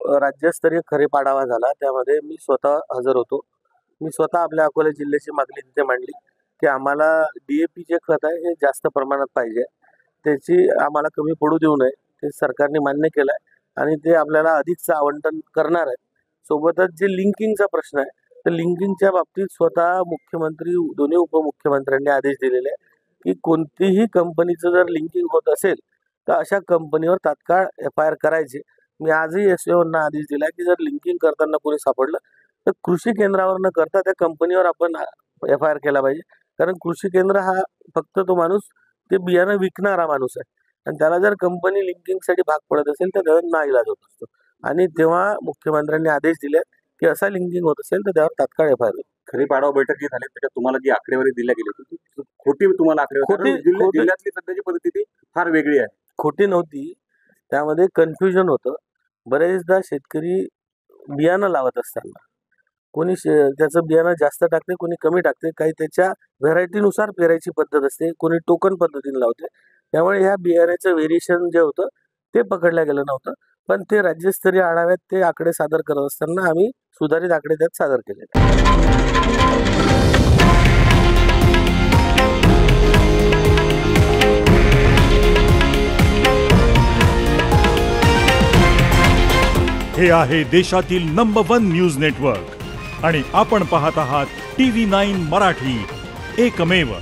राज्यस्तरीय खरीप आढावा झाला, त्यामध्ये मी स्वतः हजर होतो. मी स्वतः आपल्या अकोला जिल्ह्याची मागणी तिथे मांडली की आम्हाला DAP जे खत आहे हे जास्त प्रमाणात पाहिजे, त्याची आम्हाला कमी पडू देऊ नये. ते सरकारने मान्य केलं आहे आणि ते आपल्याला अधिकचं आवंटन करणार आहे. सोबतच जे लिंकिंगचा प्रश्न आहे, तर लिंकिंगच्या बाबतीत स्वतः मुख्यमंत्री, दोन्ही उपमुख्यमंत्र्यांनी आदेश दिलेले आहे की कोणतीही कंपनीचं जर लिंकिंग होत असेल तर अशा कंपनीवर तात्काळ FIR करायची. मी आजही SAOंना आदेश दिला की जर लिंकिंग करताना कोणी सापडलं तर कृषी केंद्रावर न करता त्या कंपनीवर आपण FIR केला पाहिजे. कारण कृषी केंद्र हा फक्त तो माणूस ते बियाणं विकणारा माणूस आहे आणि त्याला जर कंपनी लिंकिंगसाठी भाग पडत असेल तर त्याला नाईलाज होत असतो. आणि तेव्हा मुख्यमंत्र्यांनी आदेश दिले की असा लिंकिंग होत असेल तर त्यावर तात्काळ FIR होईल. खरीप आढावा बैठक जी झाली त्याच्यात तुम्हाला जी आकडेवारी दिल्या गेली होती ती खोटी तुम्हाला आकडेवारी जिल्ह्यातली सध्याची परिस्थिती फार वेगळी आहे. खोटी नव्हती, त्यामध्ये कन्फ्युजन होतं. बरेचदा शेतकरी बियाणं लावत असताना कोणी त्याचं बियाणं जास्त टाकते, कोणी कमी टाकते, काही त्याच्या व्हेरायटीनुसार पेरायची पद्धत असते, कोणी टोकन पद्धतीने लावते. त्यामुळे ह्या बियाण्याचं व्हेरिएशन जे होतं ते पकडलं गेलं नव्हतं. पण ते राज्यस्तरीय आढाव्यात ते आकडे सादर करत असताना आम्ही सुधारित आकडे त्यात सादर केले. हे आहे देशातील नंबर 1 न्यूज नेटवर्क आणि आपण पाहत आहात TV9 मराठी, एकमेव.